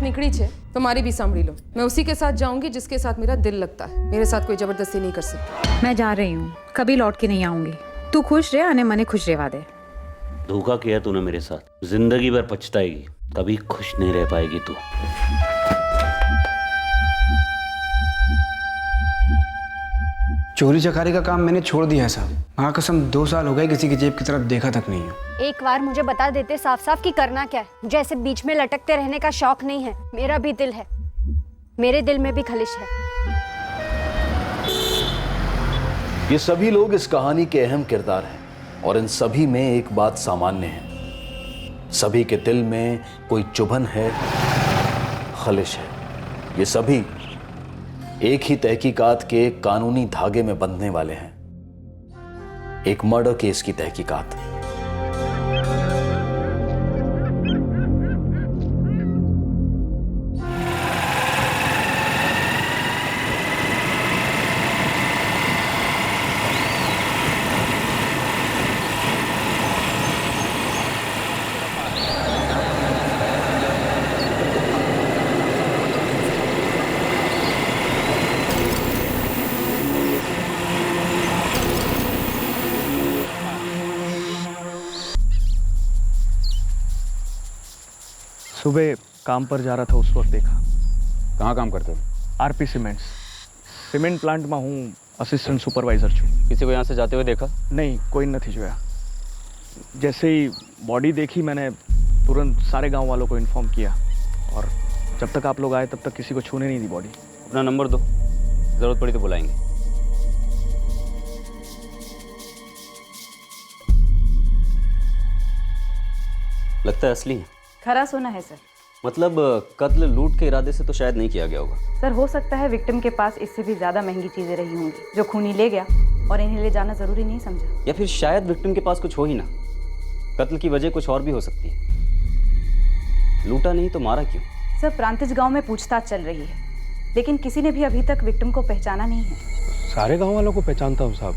નીકળી છે તો મારી भी સાંભળી लो। मैं उसी के साथ जाऊंगी जिसके साथ मेरा दिल लगता है। मेरे साथ कोई जबरदस्ती नहीं कर सकती। मैं जा रही हूँ, कभी लौट के नहीं आऊंगी। तू खुश रहे, अने मने खुश रहवा दे। धोखा किया तूने मेरे साथ, जिंदगी भर पछताएगी, कभी खुश नहीं रह पाएगी तू। चोरी चकारी का काम मैंने छोड़ दिया है साहब। हाँ कसम 2 साल हो गए किसी की जेब की तरफ देखा तक नहीं है। एक बार मुझे बता देते साफ साफ कि करना क्या है। मुझे ऐसे बीच में लटकते रहने का शौक नहीं है। मेरा भी दिल है, मेरे दिल में भी खलिश है। ये सभी लोग इस कहानी के अहम किरदार हैं और इन सभी में एक बात सामान्य है, सभी के दिल में कोई चुभन है, खलिश है। ये सभी एक ही तहकीकात के कानूनी धागे में बंधने वाले हैं, एक मर्डर केस की तहकीकात। सुबह काम पर जा रहा था, उस वक्त देखा। कहाँ काम करते हो? आरपी सीमेंट्स, सीमेंट प्लांट में हूँ असिस्टेंट सुपरवाइजर छूँ। किसी को यहाँ से जाते हुए देखा? नहीं, कोई नहीं जोया। जैसे ही बॉडी देखी मैंने तुरंत सारे गांव वालों को इन्फॉर्म किया और जब तक आप लोग आए तब तक किसी को छूने नहीं दी बॉडी। अपना नंबर दो, ज़रूरत पड़ी तो बुलाएंगे। लगता है असली है। खरा सोना है सर। मतलब कत्ल लूट के इरादे से तो शायद नहीं किया गया होगा। सर हो सकता है विक्टिम के पास इससे भी ज़्यादा महंगी चीज़ें रही होंगी जो खूनी ले गया और इन्हें ले जाना ज़रूरी नहीं समझा। या फिर शायद विक्टिम के पास कुछ हो ही ना, कत्ल की वजह कुछ और भी हो सकती है। लूटा नहीं तो मारा क्यों? सर प्रांतिज गांव में पूछताछ चल रही है, लेकिन किसी ने भी अभी तक विक्टिम को पहचाना नहीं है। सारे गाँव वालों को पहचानता हूँ साहब।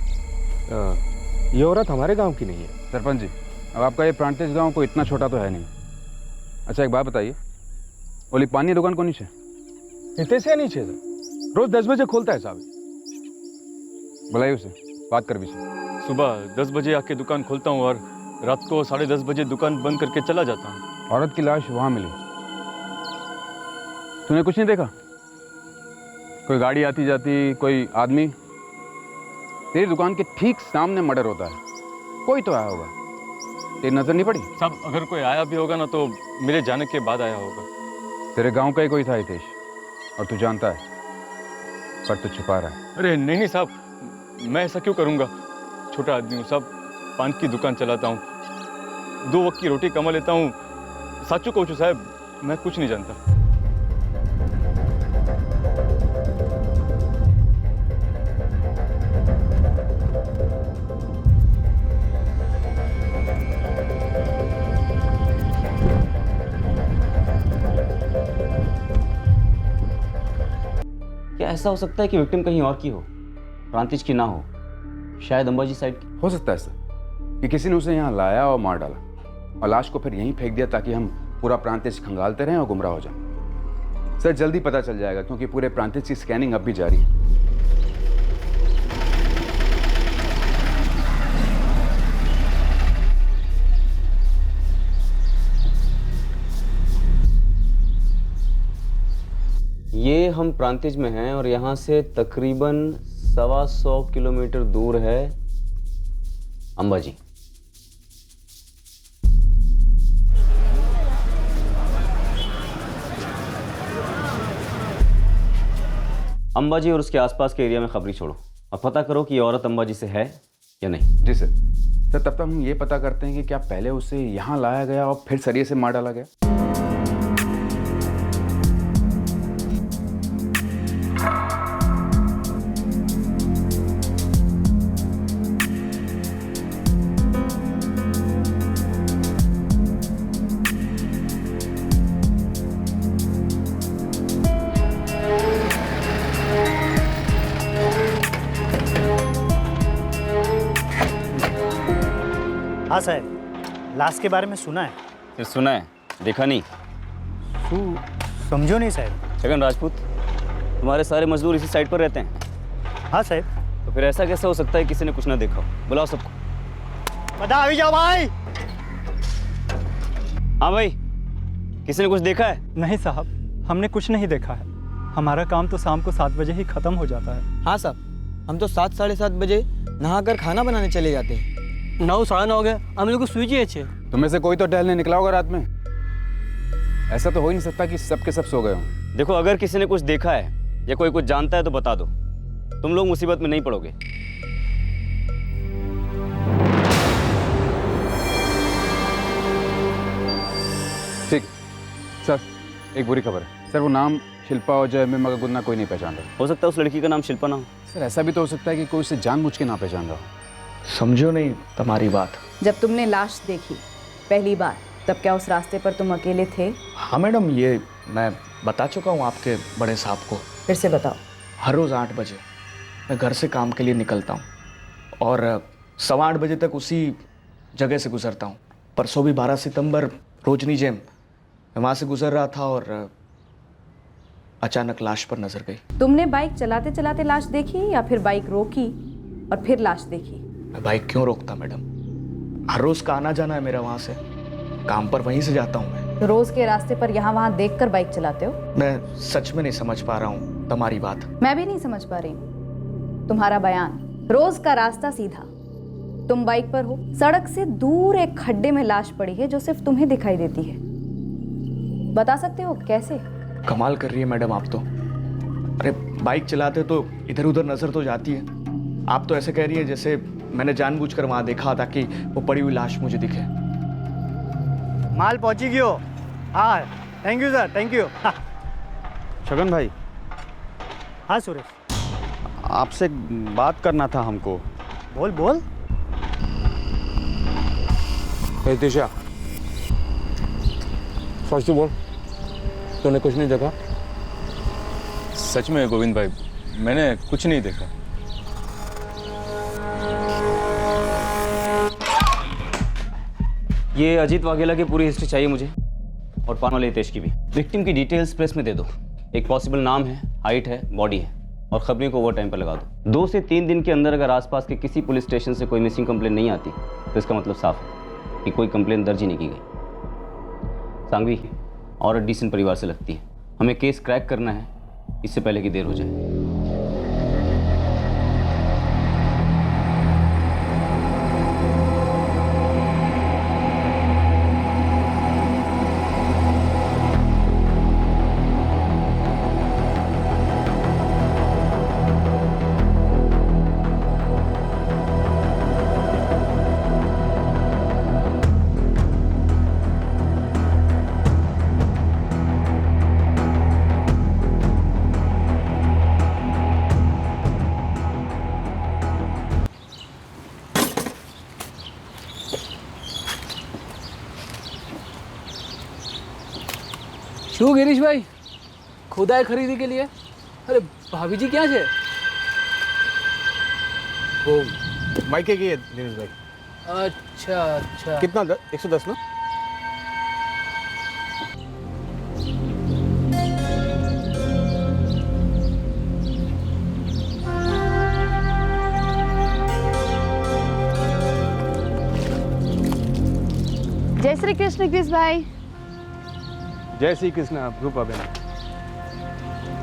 ये औरत हमारे गाँव की नहीं है। सरपंच जी, अब आपका ये प्रांतिज गाँव कोई इतना छोटा तो है नहीं। अच्छा एक बात बताइए, ओली पानी दुकान को नीचे इतने से नीचे रोज 10 बजे खोलता है साहब। बुलाइए उसे, बात कर भी से। सुबह 10 बजे आके दुकान खोलता हूँ और रात को 10:30 बजे दुकान बंद करके चला जाता हूँ। औरत की लाश वहाँ मिली, तूने कुछ नहीं देखा? कोई गाड़ी आती जाती, कोई आदमी? तेरी दुकान के ठीक सामने मर्डर होता है, कोई तो आया होगा, तेरी नजर नहीं पड़ी? साहब अगर कोई आया भी होगा ना तो मेरे जाने के बाद आया होगा। तेरे गांव का ही कोई था हितेश, और तू जानता है, पर तू छुपा रहा है। अरे नहीं नहीं साहब, मैं ऐसा क्यों करूँगा? छोटा आदमी हूँ साहब, पान की दुकान चलाता हूँ, 2 वक्त की रोटी कमा लेता हूँ। साचू कहूँ साहब, मैं कुछ नहीं जानता। क्या ऐसा हो सकता है कि विक्टिम कहीं और की हो, प्रांतिज की ना हो, शायद अंबाजी साइड की? हो सकता है सर कि किसी ने उसे यहाँ लाया और मार डाला और लाश को फिर यहीं फेंक दिया ताकि हम पूरा प्रांतिज खंगालते रहें और गुमराह हो जाएं। सर जल्दी पता चल जाएगा क्योंकि पूरे प्रांतिज की स्कैनिंग अब भी जारी है। ये हम प्रांतिज में हैं और यहाँ से तकरीबन 125 किलोमीटर दूर है अंबाजी। अंबाजी और उसके आसपास के एरिया में खबरी छोड़ो और पता करो कि ये औरत अंबाजी से है या नहीं। जी सर। सर तब तक हम ये पता करते हैं कि क्या पहले उसे यहाँ लाया गया और फिर सरिये से मार डाला गया? हाँ साहब, लाश के बारे में सुना है। फिर सुना है, देखा नहीं? समझो नहीं साहब। छगन राजपूत, तुम्हारे सारे मजदूर इसी साइड पर रहते हैं? हाँ साहब। तो फिर ऐसा कैसे हो सकता है किसी ने कुछ ना देखा हो? बुलाओ सबको। बता अभी जाओ भाई। हाँ भाई, किसी ने कुछ देखा है? नहीं साहब, हमने कुछ नहीं देखा है। हमारा काम तो शाम को 7 बजे ही खत्म हो जाता है। हाँ साहब, हम तो 7 साढ़े 7 बजे नहाकर खाना बनाने चले जाते हैं। 9 साढ़े 9 हो गए, हम लोग को सूझी अच्छे। तुम्हें से कोई तो टहलने निकला होगा रात में। ऐसा तो हो ही नहीं सकता कि सब के सब सो गए हों। देखो, अगर किसी ने कुछ देखा है या कोई कुछ जानता है तो बता दो, तुम लोग मुसीबत में नहीं पड़ोगे। ठीक सर, एक बुरी खबर है सर। वो नाम शिल्पा और जय में मगर गुन्ना कोई नहीं पहचान रहा। हो सकता है उस लड़की का नाम शिल्पा ना हो। सर ऐसा भी तो हो सकता है कि कोई उसे जानबूझ के ना पहचान रहा हो। समझो नहीं तुम्हारी बात। जब तुमने लाश देखी पहली बार, तब क्या उस रास्ते पर तुम अकेले थे? हाँ मैडम, ये मैं बता चुका हूँ आपके बड़े साहब को। फिर से बताओ। हर रोज़ 8 बजे मैं घर से काम के लिए निकलता हूँ और 8:15 बजे तक उसी जगह से गुजरता हूँ। परसों भी 12 सितंबर रोजनी जेम, मैं वहाँ से गुजर रहा था और अचानक लाश पर नजर गई। तुमने बाइक चलाते चलाते लाश देखी या फिर बाइक रोकी और फिर लाश देखी? मैं बाइक क्यों रोकता मैडम? हर रोज़ का आना जाना है मेरा वहाँ से, काम पर वहीं से जाता हूँ मैं। तो रोज के रास्ते पर यहाँ वहाँ देखकर बाइक चलाते हो? मैं सच में नहीं समझ पा रहा हूँ तुम्हारी बात। मैं भी नहीं समझ पा रही हूँ तुम्हारा बयान। रोज का रास्ता सीधा, तुम बाइक पर हो, सड़क से दूर एक खड्डे में लाश पड़ी है जो सिर्फ तुम्हें दिखाई देती है। बता सकते हो कैसे? कमाल कर रही है मैडम आप तो। अरे बाइक चलाते तो इधर उधर नजर तो जाती है, आप तो ऐसे कह रही है जैसे मैंने जानबूझकर वहां देखा ताकि वो पड़ी हुई लाश मुझे दिखे। माल पहुंची गयो। हाँ, thank you sir, thank you. Chhagan भाई। हाँ सुरेश, आपसे एक बात करना था हमको। बोल बोल। दिशा, सच बोल, तूने कुछ नहीं देखा? सच में गोविंद भाई, मैंने कुछ नहीं देखा। ये अजीत वाघेला की पूरी हिस्ट्री चाहिए मुझे, और पानवाल हितेश की भी। विक्टिम की डिटेल्स प्रेस में दे दो। एक पॉसिबल नाम है, हाइट है, बॉडी है, और खबरी को ओवर टाइम पर लगा दो। 2 से 3 दिन के अंदर अगर आसपास के किसी पुलिस स्टेशन से कोई मिसिंग कंप्लेन नहीं आती तो इसका मतलब साफ है कि कोई कंप्लेन दर्ज ही नहीं की गई। सांघवी और डिसेंट परिवार से लगती है, हमें केस क्रैक करना है इससे पहले कि देर हो जाए। શું गिरीशભાઈ, खुदाई खरीदी के लिए? अरे भाभी जी क्या है? वो माइके की है दिनेश भाई। अच्छा अच्छा। कितना 110 ना? जय श्री कृष्ण गिरीश भाई। जय श्री कृष्ण रूपा बहन।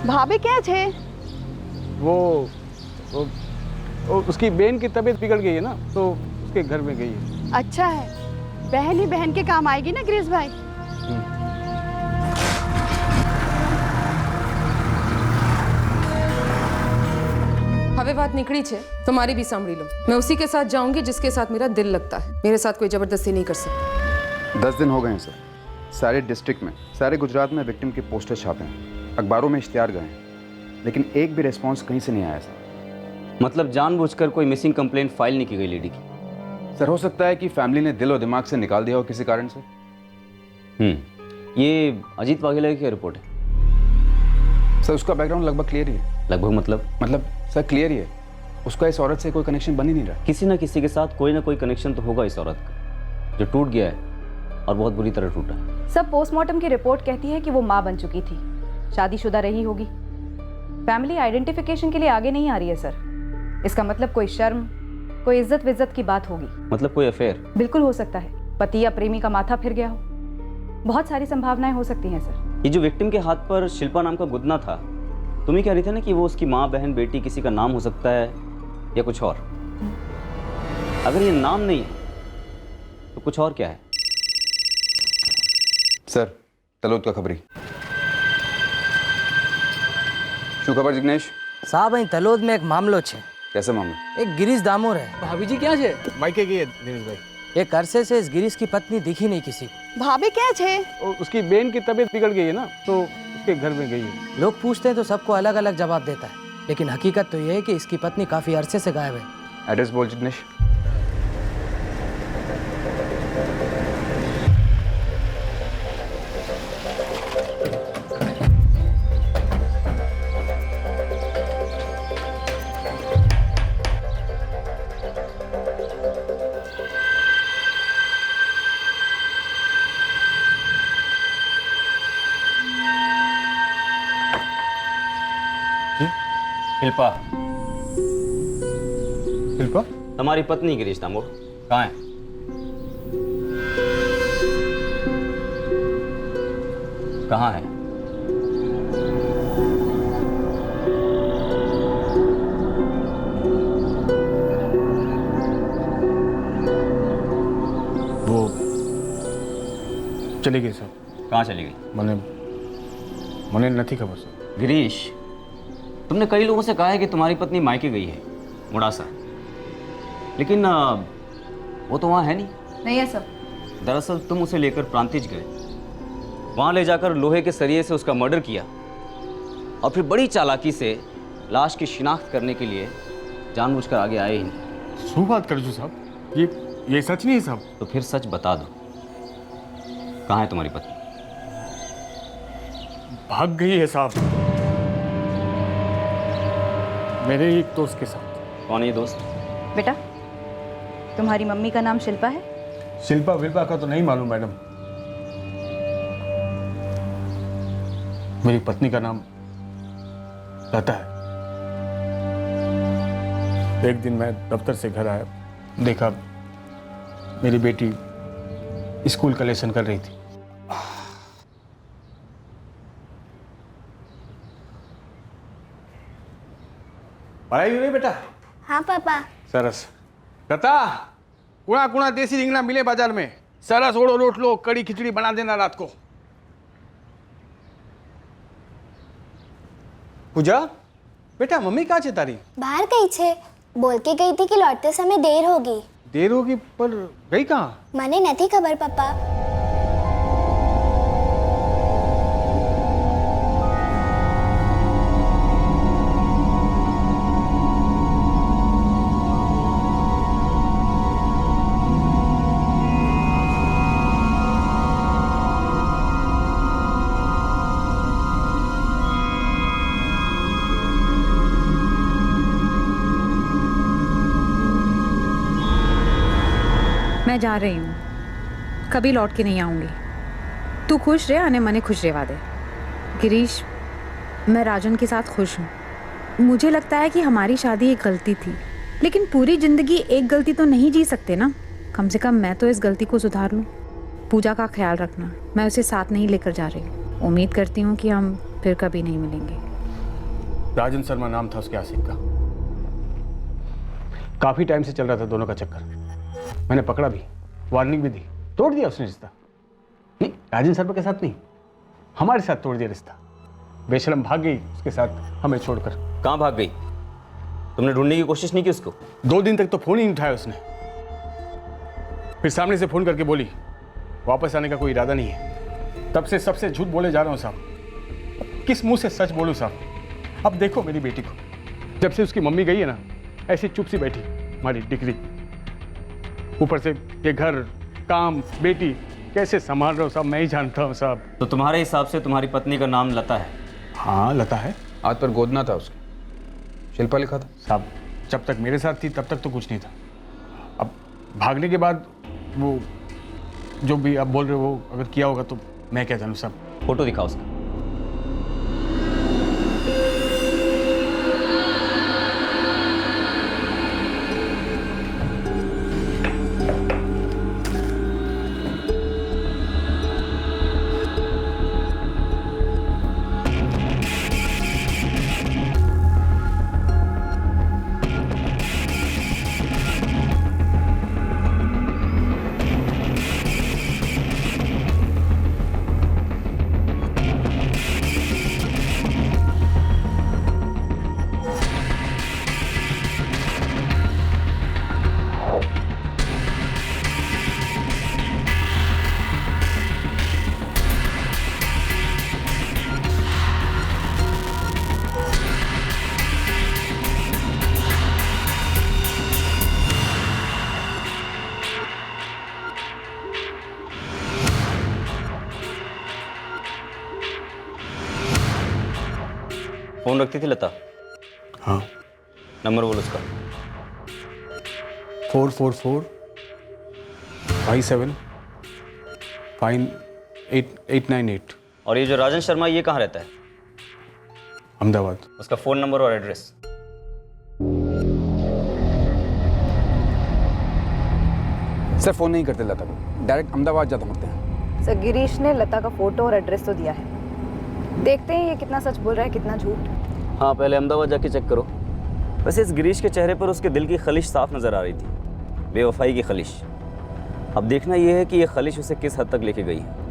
भाभी क्या थे? वो उसकी बहन की तबीयत बिगड़ गई है ना, तो उसके घर में गई है। अच्छा है, बहन ही बहन के काम आएगी ना गिरीश भाई। હવે વાત નીકળી છે તો મારી भी સાંભળી लो। मैं उसी के साथ जाऊंगी जिसके साथ मेरा दिल लगता है। मेरे साथ कोई जबरदस्ती नहीं कर सकता। 10 दिन हो गए हैं सर। सारे डिस्ट्रिक्ट में, सारे गुजरात में विक्टिम के पोस्टर छापे हैं, अखबारों में इश्तिहार गए हैं, लेकिन एक भी रिस्पॉन्स कहीं से नहीं आया सर। मतलब जानबूझकर कोई मिसिंग कंप्लेंट फाइल नहीं की गई लेडी की? सर हो सकता है कि फैमिली ने दिल और दिमाग से निकाल दिया हो किसी कारण से। ये अजीत वाघेला की रिपोर्ट है? सर उसका बैकग्राउंड लगभग क्लियर ही है। लगभग मतलब सर क्लियर ही है, उसका इस औरत से कोई कनेक्शन बन ही नहीं रहा। किसी ना किसी के साथ कोई ना कोई कनेक्शन तो होगा इस औरत का, जो टूट गया है और बहुत बुरी तरह टूटा है। सब पोस्टमार्टम की रिपोर्ट कहती है कि वो माँ बन चुकी थी शादीशुदा रही होगी। फैमिली आइडेंटिफिकेशन के लिए आगे नहीं आ रही है सर। इसका मतलब कोई शर्म, कोई इज्जत विज्जत की बात होगी। मतलब कोई अफेयर? बिल्कुल हो सकता है, पति या प्रेमी का माथा फिर गया हो। बहुत सारी संभावनाएं हो सकती हैं सर। ये जो विक्टिम के हाथ पर शिल्पा नाम का गुदना था, तुम ही कह रही थी ना कि वो उसकी माँ, बहन, बेटी किसी का नाम हो सकता है या कुछ और। अगर ये नाम नहीं है तो कुछ और क्या है? सर, तलोद का खबरी। શું ખબર જિગ્નેશ? સાહેબ અહીં તલોદ में एक मामलो છે। कैसे मामला? एक गिरीश दामोर है। भाभी जी क्या है? मायके गई है दिनेश भाई। एक अरसे से इस गिरीश की पत्नी दिखी नहीं किसी। भाभी क्या है? उसकी बहन की तबीयत बिगड़ गई है ना, तो उसके घर में गई है। लोग पूछते हैं तो सबको अलग अलग जवाब देता है, लेकिन हकीकत तो ये है कि इसकी पत्नी काफी अरसे से गायब है। एड्रेस बोल जिग्नेश। शिल्पा। शिल्पा? हमारी पत्नी गिरीश दामोर कहाँ है? कहाँ है? वो चली गई सर। कहाँ चली गई? मने नहीं खबर सर। गिरीश, तुमने कई लोगों से कहा है कि तुम्हारी पत्नी मायके गई है, मुड़ासा, लेकिन वो तो वहाँ है नहीं है सर। दरअसल तुम उसे लेकर प्रांतिज गए, वहाँ ले जाकर लोहे के सरिये से उसका मर्डर किया और फिर बड़ी चालाकी से लाश की शिनाख्त करने के लिए जानबूझकर आगे आए ही नहीं। शू बात कर साहब, ये सच नहीं है साहब। तो फिर सच बता दो, कहाँ है तुम्हारी पत्नी? भाग गई है साहब, मेरे एक दोस्त के साथ। कौन है ये दोस्त? बेटा, तुम्हारी मम्मी का नाम शिल्पा है? शिल्पा विल्पा का तो नहीं मालूम मैडम, मेरी पत्नी का नाम लता है। एक दिन मैं दफ्तर से घर आया, देखा मेरी बेटी स्कूल का लेसन कर रही थी। पढ़ाई हो रही बेटा? हाँ पापा। सरस। लता, कुणा कुणा देसी रिंगना मिले बाजार में, सरस ओढ़ो रोटलो कड़ी खिचड़ी बना देना रात को। पूजा, बेटा मम्मी कहाँ है तारी? बाहर गई छे, बोल के गई थी कि लौटते समय देर होगी। देर होगी, पर गई कहाँ? मने नहीं खबर पापा। मैं जा रही हूँ, कभी लौट के नहीं आऊँगी। तू खुश रहे, आने मने खुश रहवा दे। गिरीश, मैं राजन के साथ खुश हूँ। मुझे लगता है कि हमारी शादी एक गलती थी, लेकिन पूरी ज़िंदगी एक गलती तो नहीं जी सकते ना। कम से कम मैं तो इस गलती को सुधार लूँ। पूजा का ख्याल रखना, मैं उसे साथ नहीं लेकर जा रही हूँ। उम्मीद करती हूँ कि हम फिर कभी नहीं मिलेंगे। राजन शर्मा नाम था उसके आशिक का। काफी टाइम से चल रहा था दोनों का चक्कर। मैंने पकड़ा भी, वार्निंग भी दी, तोड़ दिया उसने रिश्ता। नहीं, राजन शर्मा के साथ नहीं, हमारे साथ तोड़ दिया रिश्ता। बेशरम भाग गई उसके साथ हमें छोड़कर। कहाँ भाग गई? तुमने ढूंढने की कोशिश नहीं की उसको? 2 दिन तक तो फोन ही नहीं उठाया उसने। फिर सामने से फोन करके बोली वापस आने का कोई इरादा नहीं है। तब से सबसे झूठ बोले जा रहा हूँ साहब। किस मुंह से सच बोलूँ साहब? अब देखो मेरी बेटी को, जब से उसकी मम्मी गई है ना, ऐसी चुप सी बैठी हमारी डिग्री। ऊपर से ये घर, काम, बेटी कैसे संभाल रहा हूँ साहब, मैं ही जानता हूँ साहब। तो तुम्हारे हिसाब से तुम्हारी पत्नी का नाम लता है? हाँ लता है। हाथ पर गोदना था उसके, शिल्पा लिखा था साहब। जब तक मेरे साथ थी तब तक तो कुछ नहीं था। अब भागने के बाद वो जो भी आप बोल रहे हो वो अगर किया होगा तो मैं क्या जानूँ साहब। फोटो दिखाओ उसका। फ़ोन रखती थी लता? हाँ। नंबर बोल उसका। 444-57-898। और ये जो राजन शर्मा ये कहाँ रहता है? अहमदाबाद। उसका फ़ोन नंबर और एड्रेस। सर फ़ोन नहीं करते लता को, डायरेक्ट अहमदाबाद जाता करते हैं। सर गिरीश ने लता का फोटो और एड्रेस तो दिया है, देखते हैं ये कितना सच बोल रहा है कितना झूठ। हाँ, पहले अहमदाबाद जाके चेक करो। वैसे इस गिरीश के चेहरे पर उसके दिल की खलिश साफ नज़र आ रही थी, बेवफाई की खलिश। अब देखना यह है कि यह खलिश उसे किस हद तक लेके गई है।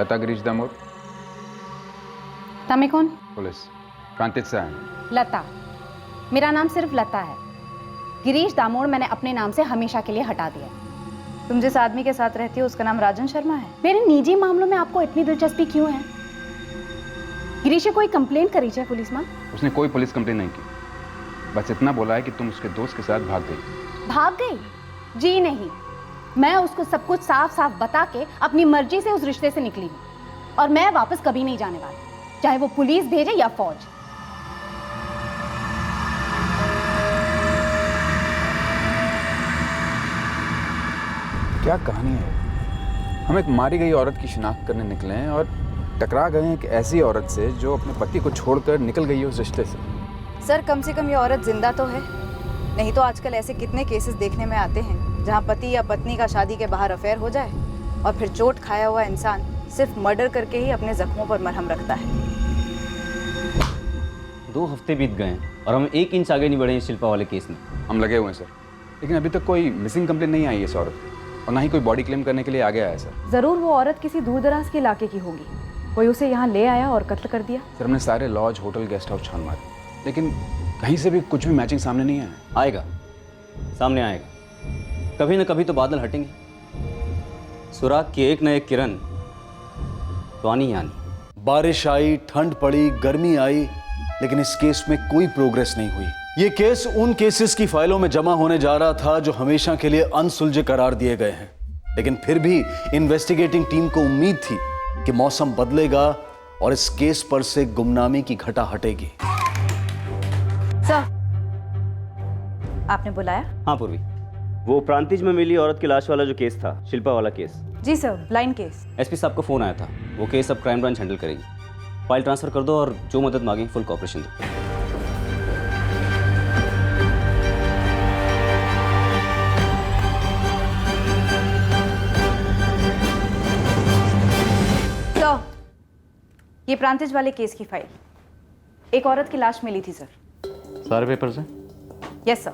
लता गिरीश दामोर। तमे कौन? पुलिस प्रांतिज से आए। लता। मेरा नाम सिर्फ लता है। गिरीश दामोर मैंने अपने नाम से हमेशा के लिए हटा दिया। तुम जिस आदमी के साथ रहती हो उसका नाम राजन शर्मा है। मेरे निजी मामलों में आपको इतनी दिलचस्पी क्यों है? गिरीश ने कोई कंप्लेंट करी है पुलिस में? उसने कोई पुलिस कंप्लेन नहीं की, बस इतना बोला है कि तुम उसके दोस्त के साथ भाग गई। भाग गई? जी नहीं, मैं उसको सब कुछ साफ साफ बता के अपनी मर्जी से उस रिश्ते से निकली हूँ और मैं वापस कभी नहीं जाने वाली, चाहे वो पुलिस भेजे या फौज। क्या कहानी है? हम एक मारी गई औरत की शिनाख्त करने निकले हैं और टकरा गए हैं एक ऐसी औरत से जो अपने पति को छोड़कर निकल गई है उस रिश्ते से। सर कम से कम ये औरत जिंदा तो है, नहीं तो आजकल ऐसे कितने केसेस देखने में आते हैं जहाँ पति या पत्नी का शादी के बाहर अफेयर हो जाए और फिर चोट खाया हुआ इंसान सिर्फ मर्डर करके ही अपने जख्मों पर मरहम रखता है। 2 हफ्ते बीत गए हैं और हम 1 इंच आगे नहीं बढ़े हैं शिल्पा वाले केस में। हम लगे हुए हैं सर, लेकिन अभी तक कोई मिसिंग कंप्लेन नहीं आई है इस औरत की और ना ही कोई बॉडी क्लेम करने के लिए आगे आया सर। जरूर वो औरत किसी दूर दराज के इलाके की होगी, कोई उसे यहाँ ले आया और कत्ल कर दिया। सर हमने सारे लॉज, होटल, गेस्ट हाउस छान मारे, लेकिन कहीं से भी कुछ भी मैचिंग सामने नहीं आया। आएगा, सामने आएगा, कभी न कभी तो बादल हटेंगे। सुराग की एक न एक किरण तो आनी ही आनी। बारिश आई, ठंड पड़ी, गर्मी आई, लेकिन इस केस में कोई प्रोग्रेस नहीं हुई। ये केस उन केसेस की फाइलों में जमा होने जा रहा था जो हमेशा के लिए अनसुलझे करार दिए गए हैं, लेकिन फिर भी इन्वेस्टिगेटिंग टीम को उम्मीद थी कि मौसम बदलेगा और इस केस पर से गुमनामी की घटा हटेगी। सर, आपने बुलाया? हाँ पूर्वी, वो प्रांतिज में मिली औरत की लाश वाला जो केस था, शिल्पा वाला केस। जी सर, ब्लाइंड केस। एसपी साहब को फोन आया था, वो केस अब क्राइम ब्रांच हैंडल करेगी। फाइल ट्रांसफर कर दो और जो मदद मांगे फुल कॉपरेशन दो। सर, ये प्रांतिज वाले केस की फाइल, एक औरत की लाश मिली थी सर। सारे पेपर्स हैं? Yes sir.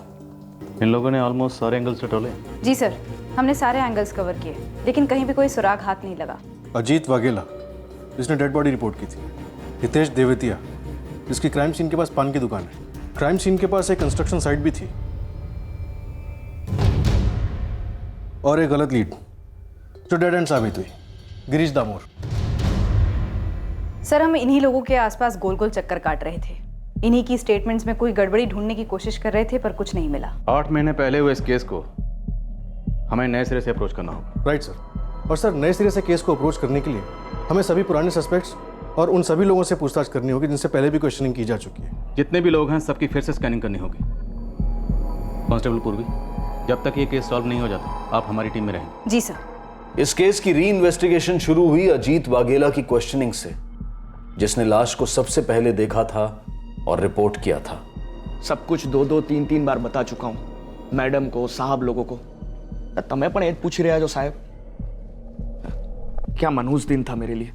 इन लोगों ने ऑलमोस्ट सारे एंगल्स टटोले। जी सर, हमने सारे एंगल्स कवर किए, लेकिन कहीं भी कोई सुराग हाथ नहीं लगा। अजीत वाघेला जिसने डेड बॉडी रिपोर्ट की थी, हितेश देवतिया जिसकी क्राइम सीन के पास पान की दुकान है, क्राइम सीन के पास एक कंस्ट्रक्शन साइट भी थी, और एक गलत लीड जो डेड एंड साबित हुई, गिरीश दामोर। सर हम इन्हीं लोगों के आसपास गोल गोल चक्कर काट रहे थे, इन्हीं की स्टेटमेंट्स में कोई गड़बड़ी ढूंढने की कोशिश कर रहे थे, पर कुछ नहीं मिला। 8 महीने पहले हुए इस केस को हमें नए सिरे से अप्रोच करना होगा। Right sir. और सर नए सिरे से केस को अप्रोच करने के लिए हमें सभी पुराने सस्पेक्ट्स और उन सभी लोगों से पूछताछ करनी होगी जिनसे पहले भी क्वेश्चनिंग की जा चुकी है। जितने भी लोग हैं सबकी फिर से स्कैनिंग करनी होगी। कांस्टेबल पूर्वी, जब तक ये केस सॉल्व नहीं हो जाता आप हमारी टीम में रहेंगे। जी सर। इस केस की री इन्वेस्टिगेशन शुरू हुई अजीत वाघेला की क्वेश्चनिंग से, जिसने लाश को सबसे पहले देखा था और रिपोर्ट किया था। सब कुछ 2-2, 3-3 बार बता चुका हूँ मैडम को, साहब लोगों को। तमें पण पूछ रहा जो साहब, क्या मनहूस दिन था मेरे लिए।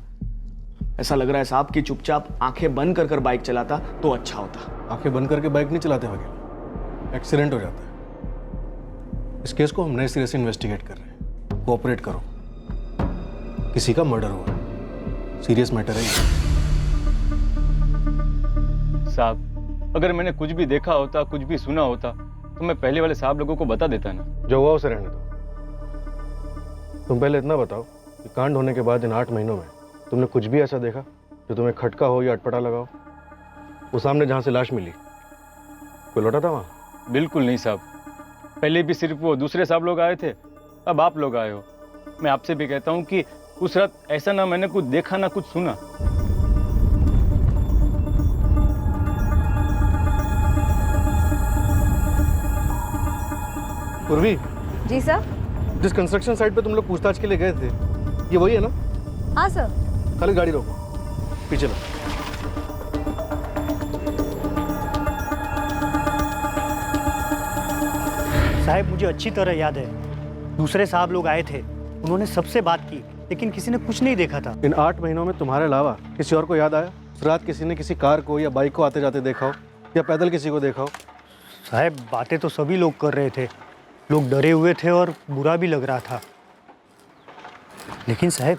ऐसा लग रहा है साहब कि चुपचाप आंखें बंद कर बाइक चलाता तो अच्छा होता। आंखें बंद करके बाइक नहीं चलाते वगैरह, एक्सीडेंट हो जाता है। इस केस को हम नए सिरे से इन्वेस्टिगेट कर रहे हैं, कोऑपरेट करो। किसी का मर्डर हुआ, सीरियस मैटर है ये। साहब अगर मैंने कुछ भी देखा होता, कुछ भी सुना होता, तो मैं पहले वाले साहब लोगों को बता देता ना। जो हुआ उसे रहने दो। तुम पहले इतना बताओ कि कांड होने के बाद इन 8 महीनों में तुमने कुछ भी ऐसा देखा जो तुम्हें खटका हो या अटपटा लगाओ? वो सामने जहाँ से लाश मिली, कोई लौटा था वहाँ? बिल्कुल नहीं साहब, पहले भी सिर्फ वो दूसरे साहब लोग आए थे, अब आप लोग आए हो। मैं आपसे भी कहता हूँ कि उस रात ऐसा ना मैंने कुछ देखा ना कुछ सुना। पूर्वी जी सर। जिस कंस्ट्रक्शन साइट पे तुम लोग पूछताछ के लिए गए थे, ये वही है ना? हाँ सर। खाली गाड़ी रोको, पीछे लो। साहब मुझे अच्छी तरह याद है, दूसरे साहब लोग आए थे, उन्होंने सबसे बात की, लेकिन किसी ने कुछ नहीं देखा था। इन 8 महीनों में तुम्हारे अलावा किसी और को याद आया? उस रात किसी ने किसी कार को या बाइक को आते जाते देखा हो, या पैदल किसी को देखा हो? साहब बातें तो सभी लोग कर रहे थे, लोग डरे हुए थे और बुरा भी लग रहा था। लेकिन साहब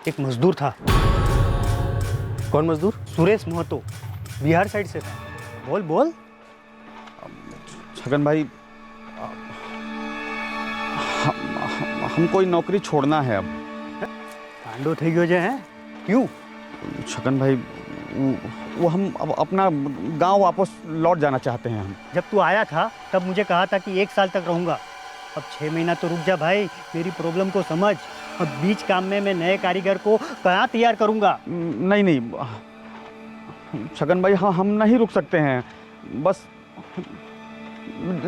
एक मजदूर था। कौन मजदूर? सुरेश महतो, बिहार साइड से था। बोल बोल। छगन भाई, हमको नौकरी छोड़ना है अब। कांडो થઈ ગયો છે हैं? क्यों? छगन भाई, वो हम अब अपना गांव वापस लौट जाना चाहते हैं हम। जब तू आया था तब मुझे कहा था कि 1 साल तक रहूंगा। अब 6 महीना तो रुक जा भाई, मेरी प्रॉब्लम को समझ। अब बीच काम में मैं नए कारीगर को कहाँ तैयार करूंगा? नहीं नहीं छगन भाई, हाँ हम नहीं रुक सकते हैं, बस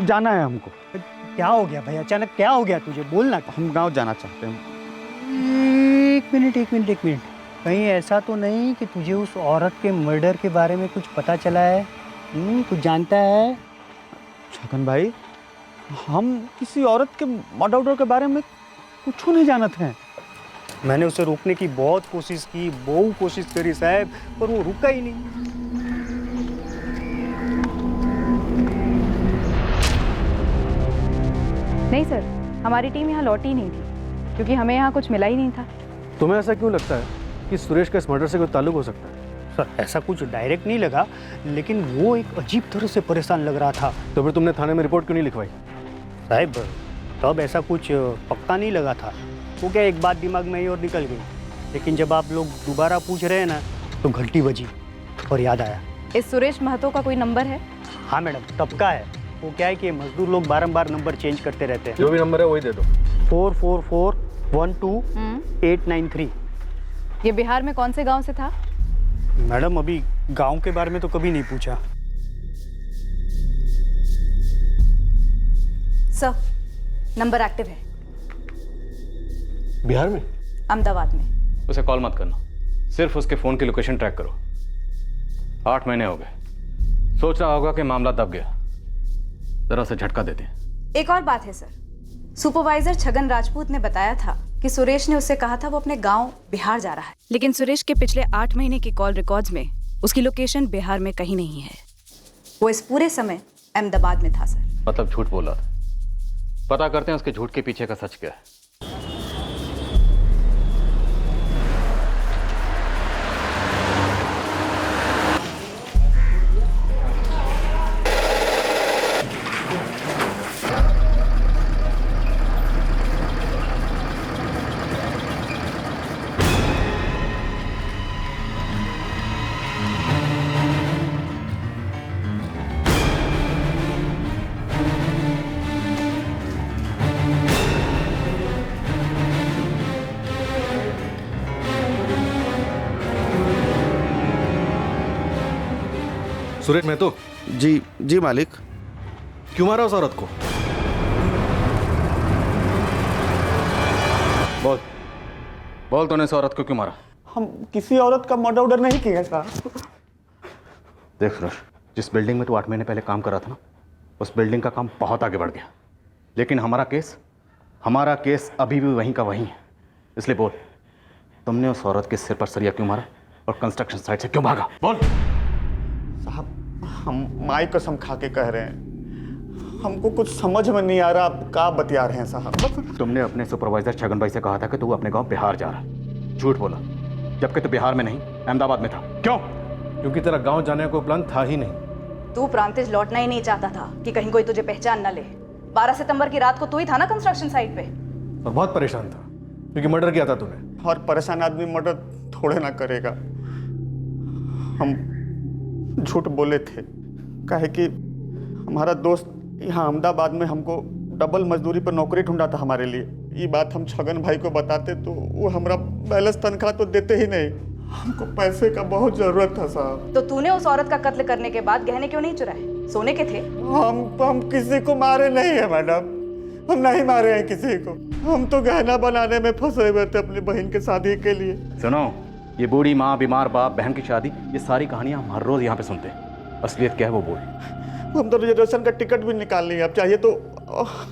जाना है हमको। क्या हो गया भाई, अचानक क्या हो गया तुझे? बोलना। हम गांव जाना चाहते हैं। एक मिनट, कहीं ऐसा तो नहीं कि तुझे उस औरत के मर्डर के बारे में कुछ पता चला है? कुछ जानता है? छगन भाई, हम किसी औरत के मर्डर के बारे में कुछ नहीं जानते हैं। मैंने उसे रोकने की बहुत कोशिश की, बहुत कोशिश करी साहब, पर वो रुका ही नहीं। नहीं सर, हमारी टीम यहाँ लौटी नहीं थी, क्योंकि हमें यहाँ कुछ मिला ही नहीं था। तुम्हें ऐसा क्यों लगता है कि सुरेश का इस मर्डर से कोई ताल्लुक हो सकता है? सर ऐसा कुछ डायरेक्ट नहीं लगा, लेकिन वो एक अजीब तरह से परेशान लग रहा था। तो फिर तुमने थाने में रिपोर्ट क्यों नहीं लिखवाई? साहब तब ऐसा कुछ पक्का नहीं लगा था, वो क्या एक बात दिमाग में ही और निकल गई। लेकिन जब आप लोग दोबारा पूछ रहे हैं ना, तो घंटी बजी और याद आया। इस सुरेश महतो का कोई नंबर है? हाँ मैडम, तब का है। वो क्या है कि मजदूर लोग बारंबार नंबर चेंज करते रहते हैं। जो भी नंबर है वही दे दो। 44412893। ये बिहार में कौन से गांव से था? मैडम अभी गांव के बारे में तो कभी नहीं पूछा। सर, नंबर एक्टिव है। बिहार में? अहमदाबाद में। उसे कॉल मत करना, सिर्फ उसके फोन की लोकेशन ट्रैक करो। 8 महीने हो गए, सोच रहा होगा कि मामला दब गया, जरा से झटका देते हैं। एक और बात है सर, सुपरवाइजर छगन राजपूत ने बताया था कि सुरेश ने उससे कहा था वो अपने गांव बिहार जा रहा है, लेकिन सुरेश के पिछले 8 महीने के कॉल रिकॉर्ड्स में उसकी लोकेशन बिहार में कहीं नहीं है। वो इस पूरे समय अहमदाबाद में था सर। मतलब झूठ बोला था। पता करते हैं उसके झूठ के पीछे का सच क्या है। सुरेश महतो? जी मालिक। क्यों मारा उस औरत को? बोल तूने इस औरत को क्यों मारा? हम किसी औरत का मर्डर नहीं किया था। देख सुरेश, जिस बिल्डिंग में तू 8 महीने पहले काम कर रहा था ना, उस बिल्डिंग का काम बहुत आगे बढ़ गया, लेकिन हमारा केस अभी भी वहीं का वहीं है। इसलिए बोल, तुमने उस औरत के सिर पर सरिया क्यों मारा? और कंस्ट्रक्शन साइट से क्यों भागा? बोल। साहब हम माई कसम खा के कह रहे हैं, हमको कुछ समझ में नहीं आ रहा आप क्या बतिया रहे हैं साहब। तुमने अपने सुपरवाइजर छगन भाई से कहा था कि तू अपने गांव बिहार जा रहा है। झूठ बोला, जबकि तू बिहार में नहीं अहमदाबाद में था। क्यों? क्योंकि तेरा गांव जाने का कोई प्लान था ही नहीं। तू प्रांतिज लौटना ही नहीं चाहता था कि कहीं कोई तुझे पहचान न ले। 12 सितंबर की रात को तू ही था ना कंस्ट्रक्शन साइट पे? और बहुत परेशान था क्योंकि मर्डर किया था तूने। और परेशान आदमी मर्डर थोड़े ना करेगा। हम झूठ बोले थे, काहे कि हमारा दोस्त यहाँ अहमदाबाद में हमको डबल मजदूरी पर नौकरी ढूंढा था हमारे लिए। ये बात हम छगन भाई को बताते तो वो हमारा बैलेंस तनख्वाह तो देते ही नहीं। हमको पैसे का बहुत जरूरत था साहब। तो तूने उस औरत का कत्ल करने के बाद गहने क्यों नहीं चुराए? सोने के थे? हम किसी को मारे नहीं है मैडम, हम नहीं मारे हैं किसी को। हम तो गहना बनाने में फंसे हुए थे अपनी बहन की शादी के लिए। सुनो, ये बूढ़ी माँ, बीमार बाप, बहन की शादी, ये सारी कहानियां हम हर रोज यहाँ पे सुनते हैं। असलियत क्या है वो बोल। हम तो रिजर्वेशन का टिकट भी निकाल लिए, अब चाहिए तो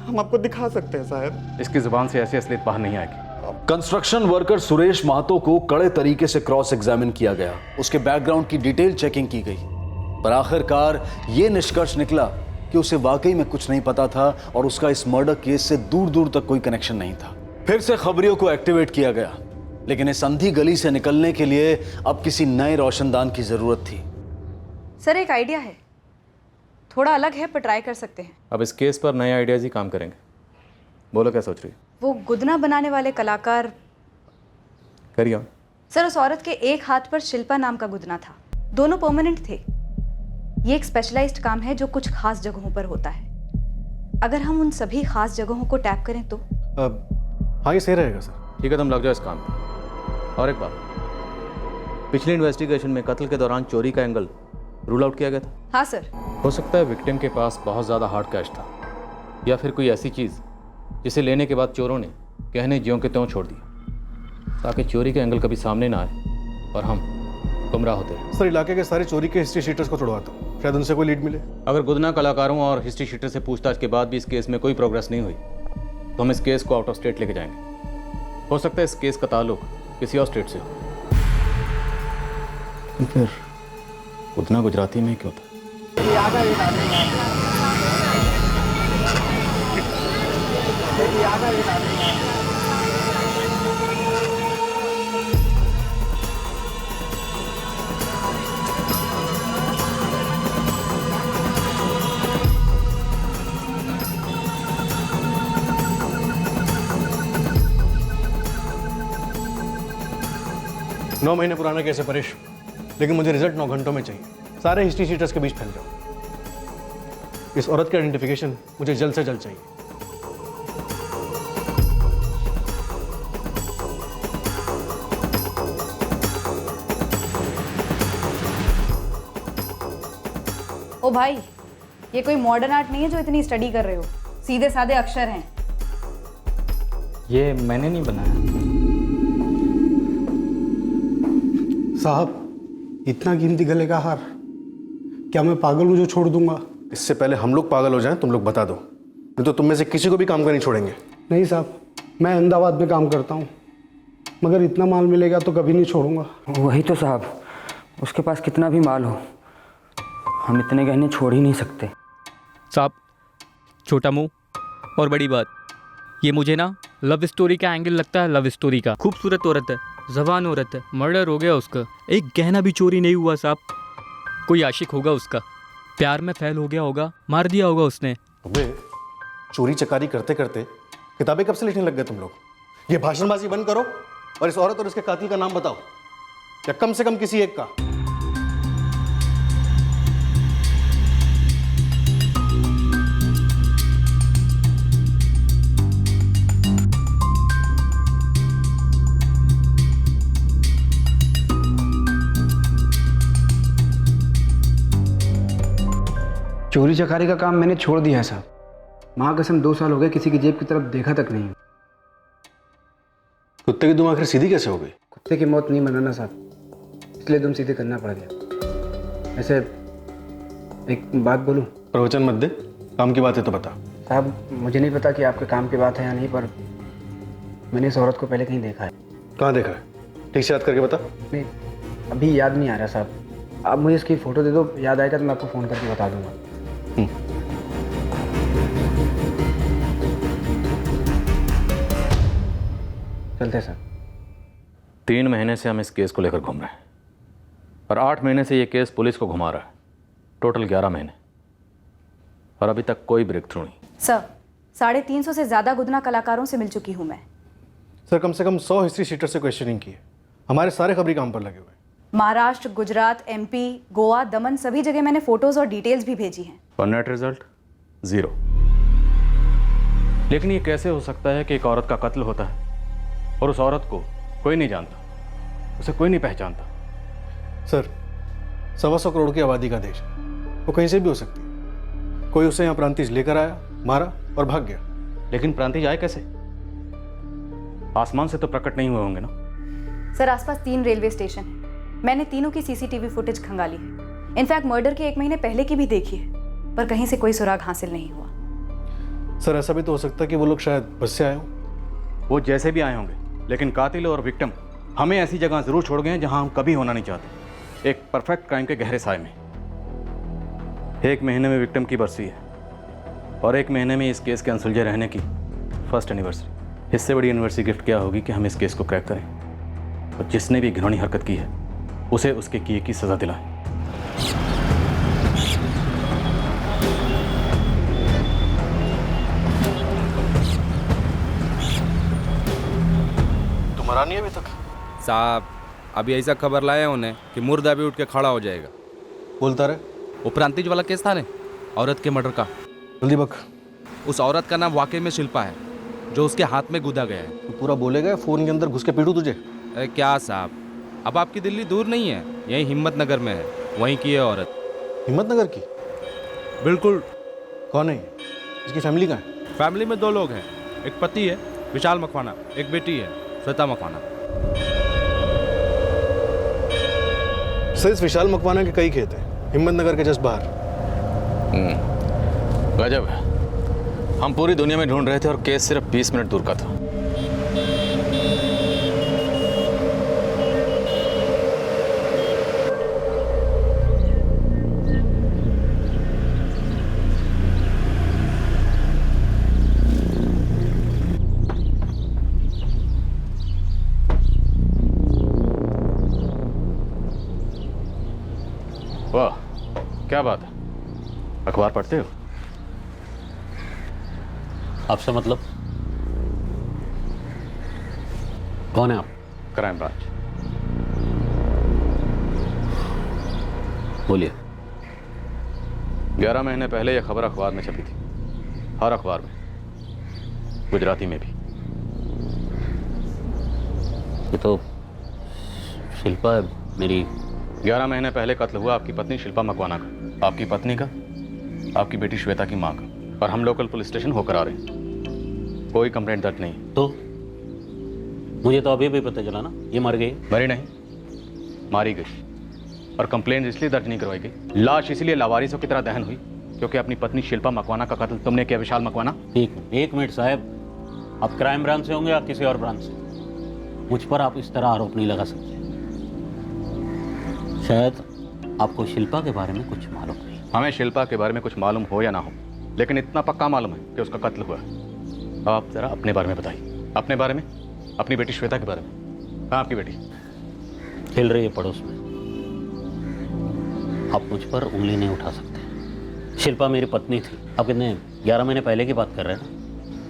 हम आपको दिखा सकते हैं साहब। इसकी जुबान से ऐसी असलियत बाहर नहीं आएगी। कंस्ट्रक्शन वर्कर सुरेश महतो को कड़े तरीके से क्रॉस एग्जामिन किया गया, उसके बैकग्राउंड की डिटेल चेकिंग की गई, पर आखिरकार ये निष्कर्ष निकला कि उसे वाकई में कुछ नहीं पता था और उसका इस मर्डर केस से दूर दूर तक कोई कनेक्शन नहीं था। फिर से खबरियों को एक्टिवेट किया गया, लेकिन इस अंधी गली से निकलने के लिए अब किसी नए रोशनदान की जरूरत थी। सर एक आइडिया है, थोड़ा अलग है पर ट्राई कर सकते हैं। अब इस केस पर नए आइडियाज ही काम करेंगे। बोलो क्या सोच रही है? वो गुदना बनाने वाले कलाकार। करिए। सर उस औरत के एक हाथ पर शिल्पा नाम का गुदना था, दोनों परमानेंट थे। ये एक स्पेशलाइज्ड काम है जो कुछ खास जगहों पर होता है। अगर हम उन सभी खास जगहों को टैप करें तो हाँ ये सही रहेगा सर। ठीक है, तुम लग जाओ इस काम पे। और एक बात, पिछली इन्वेस्टिगेशन में कत्ल के दौरान चोरी का एंगल रूल आउट किया गया था। हाँ सर। हो सकता है विक्टिम के पास बहुत ज़्यादा हार्ड कैश था, या फिर कोई ऐसी चीज़ जिसे लेने के बाद चोरों ने गहने ज्यों के त्यों छोड़ दिया, ताकि चोरी के एंगल कभी सामने ना आए और हम गुमराह होते हैं। सर इलाके के सारे चोरी के हिस्ट्री शीटर्स को छुड़वाता हूँ, शायद उनसे कोई लीड मिले। अगर गुदना कलाकारों और हिस्ट्री शीटर से पूछताछ के बाद भी इस केस में कोई प्रोग्रेस नहीं हुई तो हम इस केस को आउट ऑफ स्टेट लेके जाएंगे। हो सकता है इस केस का ताल्लुक किसी और स्टेट से हो। फिर गुदना गुजराती में क्यों था? नौ महीने पुराना केस है परेश, लेकिन मुझे रिजल्ट 9 घंटों में चाहिए। सारे हिस्ट्री शीटर्स के बीच फैल जाओ। इस औरत की आइडेंटिफिकेशन मुझे जल्द से जल्द चाहिए। ओ भाई, ये कोई मॉडर्न आर्ट नहीं है जो इतनी स्टडी कर रहे हो। सीधे साधे अक्षर हैं। ये मैंने नहीं बनाया साहब। इतना कीमती गले का हार, क्या मैं पागल हूँ जो छोड़ दूंगा? इससे पहले हम लोग पागल हो जाएं तुम लोग बता दो, नहीं तो तुम में से किसी को भी काम का नहीं छोड़ेंगे। नहीं साहब, मैं अहमदाबाद में काम करता हूँ, मगर इतना माल मिलेगा तो कभी नहीं छोड़ूंगा। वही तो साहब, उसके पास कितना भी माल हो, हम इतने गहने छोड़ ही नहीं सकते। साहब, छोटा मुंह और बड़ी बात, ये मुझे ना लव स्टोरी का एंगल लगता है। लव स्टोरी का। खूबसूरत औरत है, जवान औरत है, मर्डर हो गया उसका, एक गहना भी चोरी नहीं हुआ साहब। कोई आशिक होगा उसका, प्यार में फैल हो गया होगा, मार दिया होगा उसने। अबे चोरी चकारी करते करते किताबें कब से लिखने लग गए तुम लोग? ये भाषणबाजी बंद करो और इस औरत और इसके कातिल का नाम बताओ, या कम से कम किसी एक का। चोरी चकारी का काम मैंने छोड़ दिया है साहब। माँ कसम 2 साल हो गए किसी की जेब की तरफ देखा तक नहीं। कुत्ते की दुम आखिर सीधी कैसे हो गई? कुत्ते की मौत नहीं मनाना साहब, इसलिए दुम सीधे करना पड़ गया। ऐसे एक बात बोलूं? प्रवचन मत दे, काम की बात है तो बता। साहब मुझे नहीं पता कि आपके काम की बात है या नहीं, पर मैंने इस औरत को पहले कहीं देखा है। कहाँ देखा है? ठीक से याद करके बता। नहीं, अभी याद नहीं आ रहा साहब, आप मुझे इसकी फ़ोटो दे दो, याद आएगा तो मैं आपको फ़ोन करके बता दूंगा। चलते सर। 3 महीने से हम इस केस को लेकर घूम रहे हैं और 8 महीने से ये केस पुलिस को घुमा रहा है। टोटल 11 महीने और अभी तक कोई ब्रेक थ्रू नहीं। सर 350 से ज़्यादा गुदना कलाकारों से मिल चुकी हूँ मैं। सर कम से कम 100 हिस्ट्री शीटर से क्वेश्चनिंग की है। हमारे सारे खबरी काम पर लगे हुए हैं। महाराष्ट्र, गुजरात, MP, गोवा, दमन सभी जगह मैंने फोटोज और डिटेल्स भी भेजी हैं। और नेट रिजल्ट 0। लेकिन ये कैसे हो सकता है कि एक औरत का कत्ल होता है और उस औरत को कोई नहीं जानता, उसे कोई नहीं पहचानता? सर 125 करोड़ की आबादी का देश है, वो कहीं से भी हो सकती है। कोई उसे यहाँ प्रांतिज लेकर आया, मारा और भाग गया। लेकिन प्रांतिज आए कैसे? आसमान से तो प्रकट नहीं हुए होंगे ना? सर आसपास 3 रेलवे स्टेशन हैं। मैंने तीनों की CCTV फुटेज खंगाली है। इनफैक्ट मर्डर के 1 महीने पहले की भी देखी है, पर कहीं से कोई सुराग हासिल नहीं हुआ। सर ऐसा भी तो हो सकता है कि वो लोग शायद बस से आए हों। वो जैसे भी आए होंगे, लेकिन कातिल और विक्टिम हमें ऐसी जगह जरूर छोड़ गए हैं जहां हम कभी होना नहीं चाहते। एक परफेक्ट क्राइम के गहरे साए में। 1 महीने में विक्टिम की बरसी है और 1 महीने में इस केस के अनसुलझे रहने की फर्स्ट एनिवर्सरी। इससे बड़ी एनिवर्सरी गिफ्ट क्या होगी कि हम इस केस को क्रैक करें और जिसने भी घिनौनी हरकत की है उसे उसके किए की सजा दिलाएं। तुम्हारा नहीं अभी तक? साहब अभी ऐसा खबर लाए हैं उन्हें कि मुर्दा भी उठ के खड़ा हो जाएगा। बोलता रहे। वो प्रांतिज वाला केस था ने, औरत के मर्डर का। जल्दी बक। उस औरत का नाम वाकई में शिल्पा है, जो उसके हाथ में गुदा गया है। तू पूरा बोलेगा, फोन के अंदर घुस के पीटू तुझे? अरे क्या साहब, अब आपकी दिल्ली दूर नहीं है, यही हिम्मतनगर में है, वहीं की है औरत। हिम्मतनगर की? बिल्कुल। कौन है ये? इसकी फैमिली कहाँ है? फैमिली में 2 लोग हैं, एक पति है विशाल मकवाना, एक बेटी है श्वेता मकवाना। सर इस विशाल मकवाना के कई खेत हैं, हिम्मतनगर के जस्ट बाहर। गजब है, हम पूरी दुनिया में ढूंढ रहे थे और केस सिर्फ 20 मिनट दूर का था। वाह क्या बात है, अखबार पढ़ते हो? आपसे मतलब? कौन है आप? Crime branch. बोलिए। 11 महीने पहले यह खबर अखबार में छपी थी, हर अखबार में, गुजराती में भी। ये तो शिल्पा है मेरी। 11 महीने पहले कत्ल हुआ आपकी पत्नी शिल्पा मकवाना का, आपकी पत्नी का, आपकी बेटी श्वेता की माँ का, और हम लोकल पुलिस स्टेशन होकर आ रहे हैं। कोई कंप्लेंट दर्ज नहीं। तो मुझे तो अभी भी पता चला ना, ये मर गई। मरी नहीं, मारी गई। और कंप्लेंट इसलिए दर्ज नहीं करवाई गई, लाश इसलिए लावारिसों की तरह दहन हुई क्योंकि अपनी पत्नी शिल्पा मकवाना का कत्ल तुमने किया विशाल मकवाना। एक मिनट साहब, आप क्राइम ब्रांच से होंगे या किसी और ब्रांच से? मुझ पर आप इस तरह आरोप नहीं लगा सकते। शायद आपको शिल्पा के बारे में कुछ मालूम नहीं। हमें शिल्पा के बारे में कुछ मालूम हो या ना हो, लेकिन इतना पक्का मालूम है कि उसका कत्ल हुआ है। आप जरा अपने बारे में बताइए, अपने बारे में, अपनी बेटी श्वेता के बारे में। हाँ आपकी बेटी खेल रही है पड़ोस में, आप मुझ पर उंगली नहीं उठा सकते। शिल्पा मेरी पत्नी थी। आप कितने 11 महीने पहले की बात कर रहे हैं ना?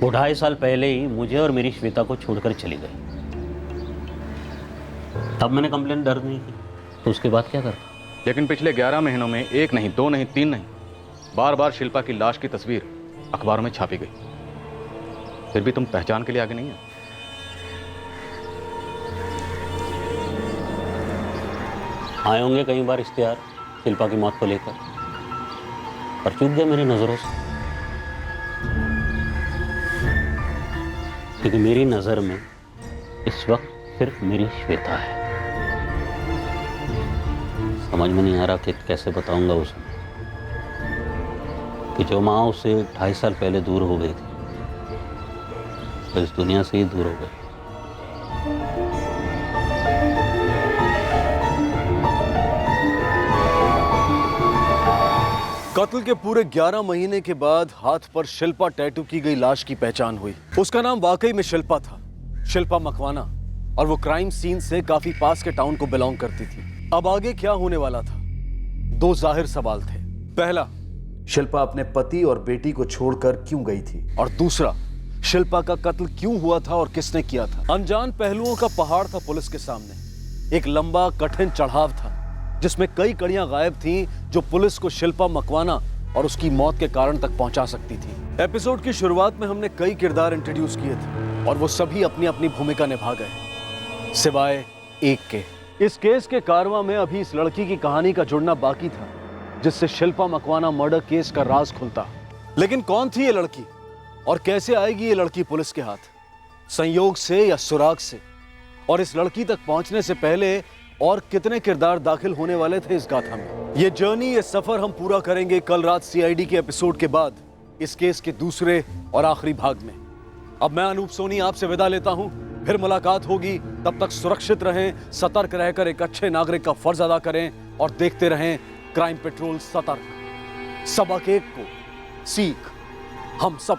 वो 2.5 साल पहले ही मुझे और मेरी श्वेता को छोड़कर चली गई। तब मैंने कंप्लेंट दर्ज नहीं की, तो उसके बाद क्या करता? लेकिन पिछले 11 महीनों में 1 नहीं, 2 नहीं, 3 नहीं, बार बार शिल्पा की लाश की तस्वीर अखबारों में छापी गई। फिर भी तुम पहचान के लिए आगे नहीं है। आए होंगे कई बार इश्तिहार शिल्पा की मौत को लेकर, पर चूक गए मेरी नजरों से, क्योंकि मेरी नजर में इस वक्त सिर्फ मेरी श्वेता है। समझ में नहीं आ रहा कि कैसे बताऊंगा उसे कि जो माँ उससे 2.5 साल पहले दूर हो गई थी, तो इस दुनिया से ही दूर हो गई। कत्ल के पूरे 11 महीने के बाद हाथ पर शिल्पा टैटू की गई लाश की पहचान हुई। उसका नाम वाकई में शिल्पा था, शिल्पा मकवाना, और वो क्राइम सीन से काफी पास के टाउन को बिलोंग करती थी। अब आगे क्या होने वाला था? 2 जाहिर सवाल थे। पहला, शिल्पा अपने पति और बेटी को छोड़कर क्यों गई थी? और दूसरा, शिल्पा का कत्ल क्यों हुआ था और किसने किया था? अनजान पहलुओं का पहाड़ था पुलिस के सामने। एक लंबा कठिन चढ़ाव था जिसमें कई कड़ियां गायब थीं जो पुलिस को शिल्पा मकवाना और उसकी मौत के कारण तक पहुंचा सकती थी। एपिसोड की शुरुआत में हमने कई किरदार इंट्रोड्यूस किए थे और वो सभी अपनी अपनी भूमिका निभा गए, सिवाय एक के। इस केस के कारवां में अभी इस लड़की की कहानी का जुड़ना बाकी था जिससे शिल्पा मकवाना मर्डर केस का राज खुलता। लेकिन कौन थी ये लड़की और कैसे आएगी ये लड़की पुलिस के हाथ? संयोग से या सुराग से? और इस लड़की तक पहुंचने से पहले और कितने किरदार दाखिल होने वाले थे इस गाथा में? ये जर्नी, ये सफर हम पूरा करेंगे कल रात सीआईडी के एपिसोड के बाद, इस केस के दूसरे और आखिरी भाग में। अब मैं अनूप सोनी आपसे विदा लेता हूं, फिर मुलाकात होगी। तब तक सुरक्षित रहें, सतर्क रहकर एक अच्छे नागरिक का फर्ज अदा करें और देखते रहें क्राइम पेट्रोल सतर्क। सबक एक को सीख हम सब